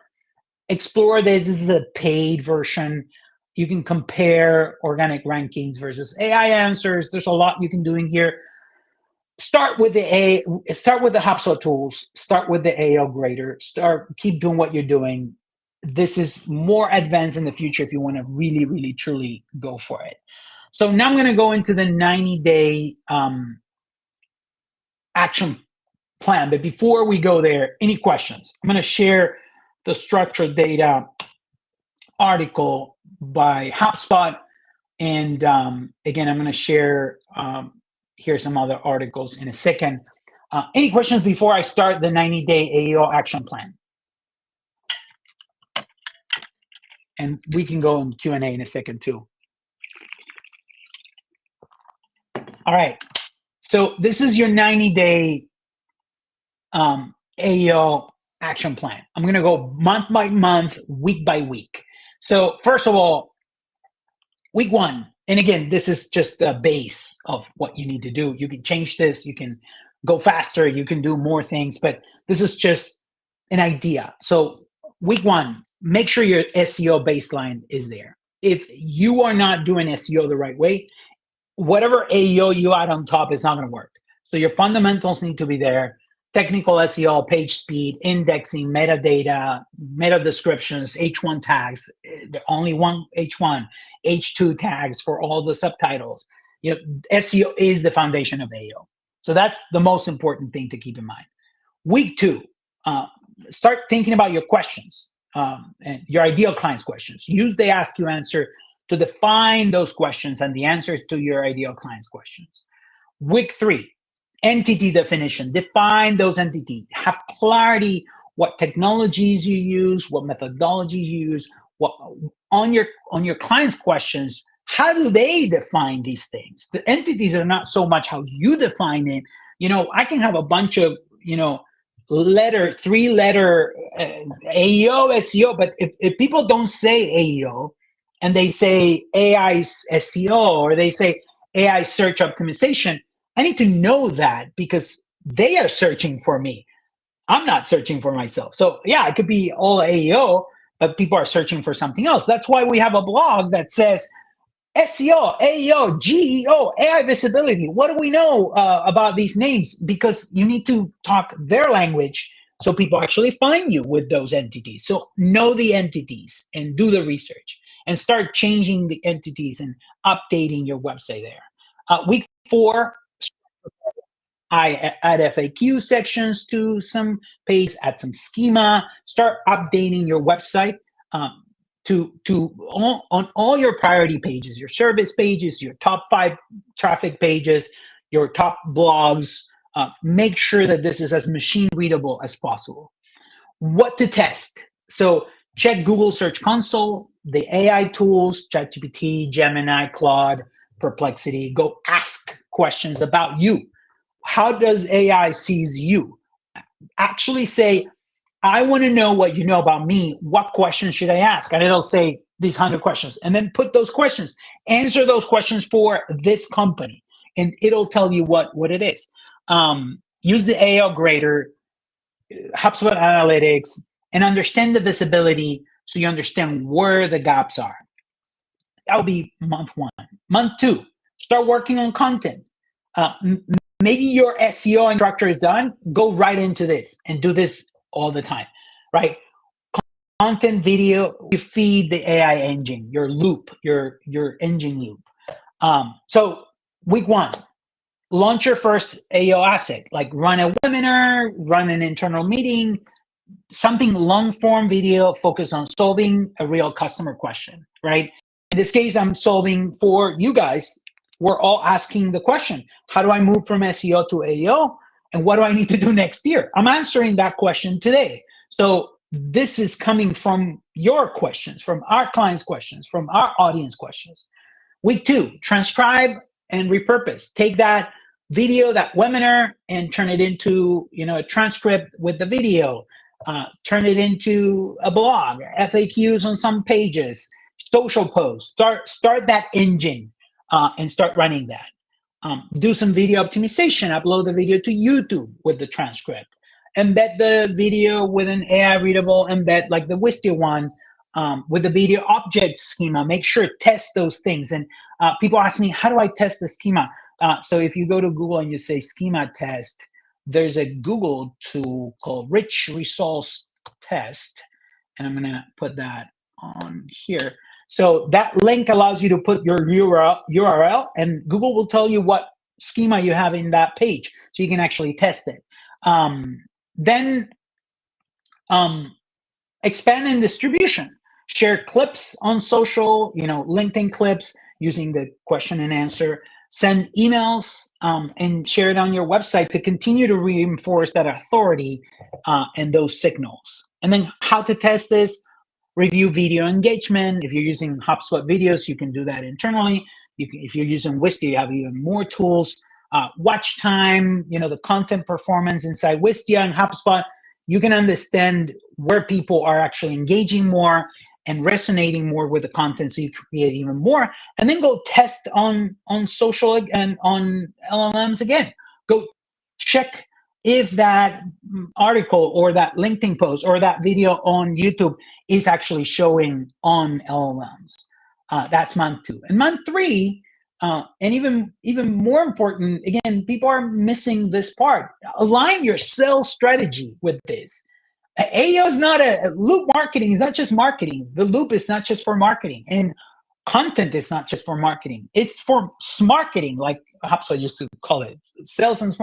Explore this. This is a paid version. You can compare organic rankings versus AI answers. There's a lot you can do in here. Start with the HubSpot tools. Start with the AEO grader. Keep doing what you're doing. This is more advanced in the future if you want to really, really, truly go for it. So now I'm going to go into the 90-day action plan. But before we go there, any questions? I'm going to share the structured data article by HubSpot. And again, I'm going to share here some other articles in a second. Any questions before I start the 90-day AEO action plan? And we can go in Q&A in a second too. All right. So this is your 90-day AEO action plan. I'm going to go month by month, week by week. So first of all, week one, and again, this is just the base of what you need to do. You can change this, you can go faster, you can do more things, but this is just an idea. So week one, make sure your SEO baseline is there. If you are not doing SEO the right way, whatever AEO you add on top is not going to work. So your fundamentals need to be there. Technical SEO, page speed, indexing, metadata, meta descriptions, H1 tags. There only one H1, H2 tags for all the subtitles. SEO is the foundation of AEO. So that's the most important thing to keep in mind. Week two, start thinking about your questions and your ideal clients' questions. Use the Ask You Answer to define those questions and the answers to your ideal clients' questions. Week three, entity definition. Define those entities. Have clarity what technologies you use, what methodologies you use, what on your clients' questions. How do they define these things? The entities are not so much how you define it. I can have a bunch of three-letter AEO, SEO, but if people don't say AEO and they say AI SEO or they say AI search optimization, I need to know that because they are searching for me. I'm not searching for myself. So yeah, it could be all AEO, but people are searching for something else. That's why we have a blog that says SEO, AEO, GEO, AI visibility. What do we know about these names? Because you need to talk their language so people actually find you with those entities. So know the entities and do the research and start changing the entities and updating your website there. Week four, I add FAQ sections to some pages, add some schema, start updating your website on all your priority pages, your service pages, your top 5 traffic pages, your top blogs, Make sure that this is as machine readable as possible. What to test? So check Google Search Console, the AI tools, ChatGPT, Gemini, Claude, Perplexity. Go ask questions about you. How does AI sees you? Actually say, I want to know what you know about me. What questions should I ask? And it'll say these 100 questions. And then put those questions, answer those questions for this company. And it'll tell you what it is. Use the AEO grader, HubSpot Analytics, and understand the visibility so you understand where the gaps are. That will be month 1. Month 2, start working on content. Maybe your SEO instructor is done. Go right into this and do this all the time, right? Content, video, you feed the AI engine, your loop, your engine loop. So week 1, launch your first AEO asset, like run a webinar, run an internal meeting, something long form video focused on solving a real customer question, right? In this case, I'm solving for you guys. We're all asking the question, how do I move from SEO to AEO? And what do I need to do next year? I'm answering that question today. So this is coming from your questions, from our clients' questions, from our audience questions. Week 2, transcribe and repurpose. Take that video, that webinar, and turn it into a transcript with the video. Turn it into a blog, FAQs on some pages, social posts. Start that engine and start running that. Do some video optimization. Upload the video to YouTube with the transcript. Embed the video with an AI readable embed like the Wistia one with the video object schema. Make sure test those things. And people ask me, how do I test the schema? So if you go to Google and you say schema test, there's a Google tool called Rich Results Test. And I'm going to put that on here. So that link allows you to put your URL, and Google will tell you what schema you have in that page, so you can actually test it. Then expand in distribution. Share clips on social, LinkedIn clips using the question and answer. Send emails and share it on your website to continue to reinforce that authority and those signals. And then how to test this. Review video engagement. If you're using HubSpot videos, you can do that internally. If you're using Wistia, you have even more tools. Watch time, the content performance inside Wistia and HubSpot. You can understand where people are actually engaging more and resonating more with the content, so you create even more. And then go test on social and on LLMs again. Go check if that article or that LinkedIn post or that video on YouTube is actually showing on LLMs. That's month 2. And month 3, and even more important, again, people are missing this part. Align your sales strategy with this. AEO is not a loop marketing. Is not just marketing. The loop is not just for marketing. And content is not just for marketing. It's for smarketing, like HubSpot used to call it, sales and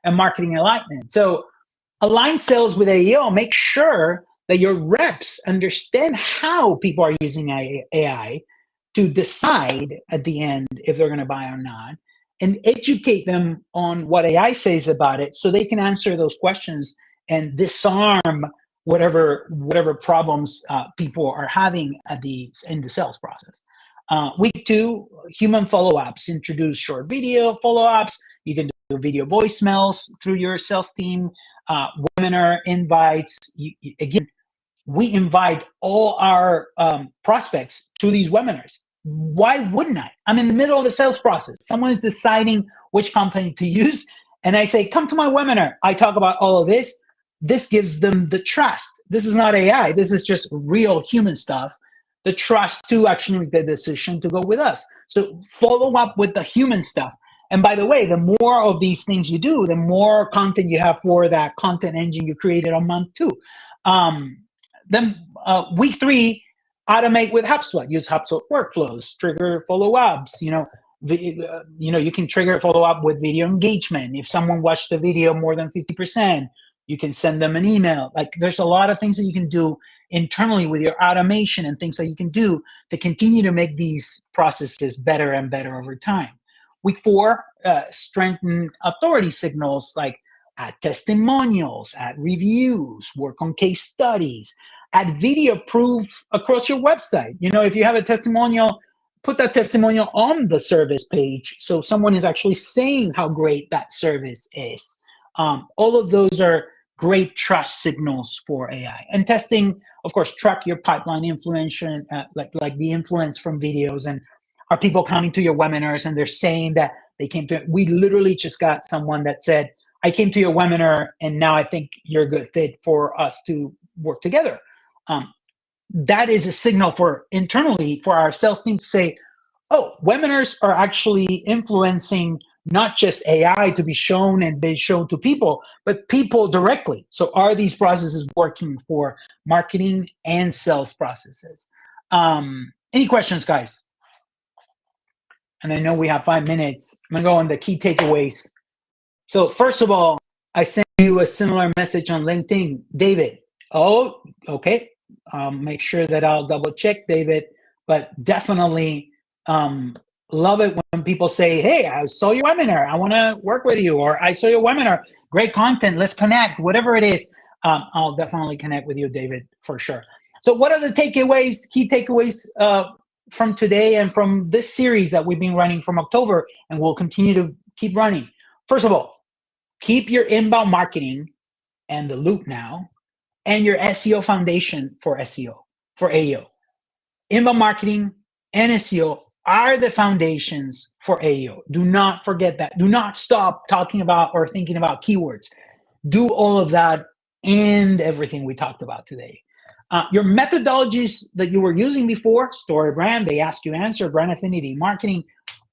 and marketing alignment. So align sales with AEO. Make sure that your reps understand how people are using AI to decide at the end if they're going to buy or not, and educate them on what AI says about it so they can answer those questions and disarm whatever problems people are having in the sales process. Week 2, human follow-ups. Introduce short video follow-ups. You can do video voicemails through your sales team, webinar invites. Again, we invite all our prospects to these webinars. Why wouldn't I? I'm in the middle of the sales process. Someone is deciding which company to use, and I say, come to my webinar. I talk about all of this. This gives them the trust. This is not AI. This is just real human stuff. The trust to actually make the decision to go with us. So follow up with the human stuff. And by the way, the more of these things you do, the more content you have for that content engine you created on month 2. Then week 3, automate with HubSpot. Use HubSpot workflows, trigger follow-ups. You can trigger follow-up with video engagement. If someone watched the video more than 50%, you can send them an email. Like, there's a lot of things that you can do internally with your automation and things that you can do to continue to make these processes better and better over time. Week 4, strengthen authority signals like add testimonials, add reviews, work on case studies, add video proof across your website. If you have a testimonial, put that testimonial on the service page so someone is actually saying how great that service is. All of those are great trust signals for AI. And testing, of course, track your pipeline influence, like the influence from videos. And are people coming to your webinars and they're saying that they came to? We literally just got someone that said, I came to your webinar and now I think you're a good fit for us to work together. That is a signal for internally for our sales team to say, oh, webinars are actually influencing not just AI to be shown and be shown to people, but people directly. So are these processes working for marketing and sales processes? Any questions, guys? And I know we have 5 minutes. I'm gonna go on the key takeaways. So first of all, I sent you a similar message on LinkedIn, David. Oh, okay. Make sure that I'll double check, David, but definitely love it when people say, hey, I saw your webinar, I want to work with you, or I saw your webinar, great content, let's connect, whatever it is. I'll definitely connect with you, David, for sure. So what are the takeaways, key takeaways from today and from this series that we've been running from October and we'll continue to keep running? First of all, keep your inbound marketing and the loop now and your SEO foundation for SEO, for AEO. Inbound marketing and SEO are the foundations for AEO. Do not forget that. Do not stop talking about or thinking about keywords. Do all of that and everything we talked about today. Your methodologies that you were using before, story brand, they ask you answer, brand affinity, marketing,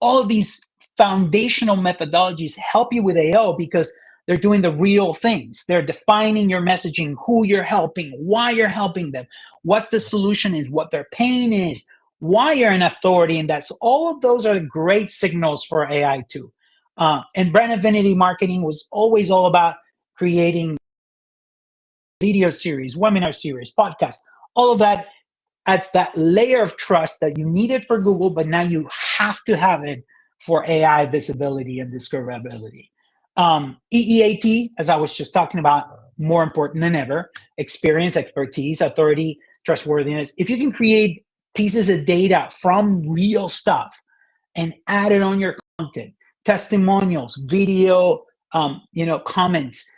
all of these foundational methodologies help you with AEO because they're doing the real things. They're defining your messaging, who you're helping, why you're helping them, what the solution is, what their pain is, why you're an authority in that. So all of those are great signals for AI too. And brand affinity marketing was always all about creating video series, webinar series, podcasts, all of that adds that layer of trust that you needed for Google, but now you have to have it for AI visibility and discoverability. EEAT, as I was just talking about, more important than ever. Experience, expertise, authority, trustworthiness. If you can create pieces of data from real stuff and add it on your content, testimonials, video, comments.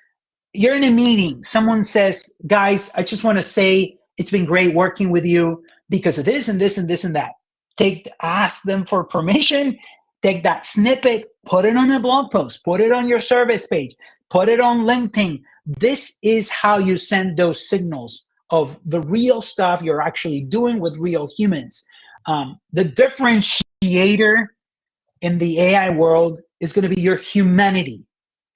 You're in a meeting, someone says, guys, I just want to say it's been great working with you because of this and this and this and that. Ask them for permission, take that snippet, put it on a blog post, put it on your service page, put it on LinkedIn. This is how you send those signals of the real stuff you're actually doing with real humans. The differentiator in the AI world is going to be your humanity.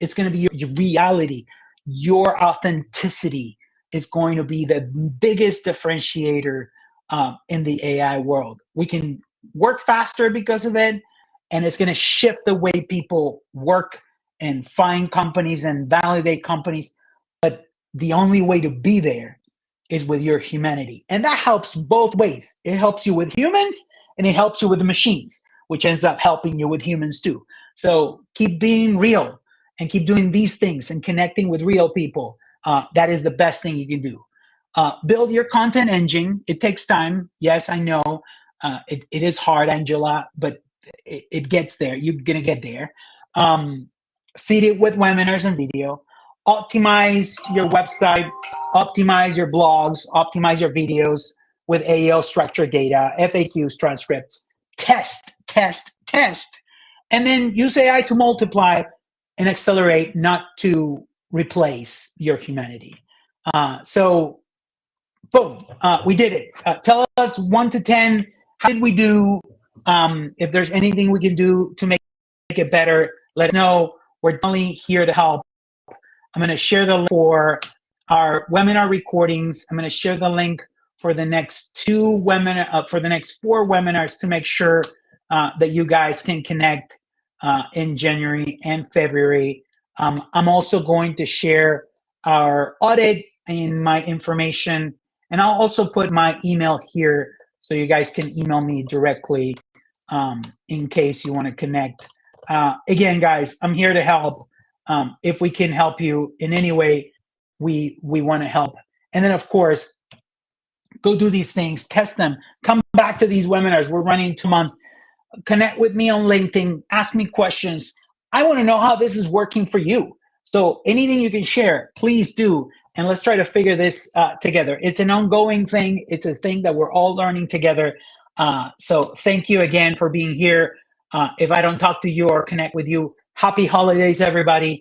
It's going to be your reality. Your authenticity is going to be the biggest differentiator in the AI world. We can work faster because of it, and it's going to shift the way people work and find companies and validate companies. But the only way to be there is with your humanity. And that helps both ways. It helps you with humans and it helps you with the machines, which ends up helping you with humans too. So keep being real and keep doing these things and connecting with real people. That is the best thing you can do. Build your content engine. It takes time. Yes, I know. It is hard, Angela, but it gets there. You're going to get there. Feed it with webinars and video. Optimize your website. Optimize your blogs. Optimize your videos with AEO structured data, FAQs, transcripts. Test. And then use AI to multiply and accelerate, not to replace your humanity. So, boom, we did it. Tell us 1 to 10, how did we do? If there's anything we can do to make it better, let us know. We're only here to help. I'm going to share the link for our webinar recordings. I'm going to share the link for the next 4 webinars to make sure that you guys can connect in January and February. I'm also going to share our audit and my information, and I'll also put my email here so you guys can email me directly in case you want to connect Again, guys, I'm here to help. If we can help you in any way, we want to help. And then, of course, go do these things, test them, come back to these webinars. We're running 2 months. Connect with me on LinkedIn, ask me questions. I want to know how this is working for you. So anything you can share, please do. And let's try to figure this together. It's an ongoing thing. It's a thing that we're all learning together. So thank you again for being here. If I don't talk to you or connect with you, happy holidays, everybody.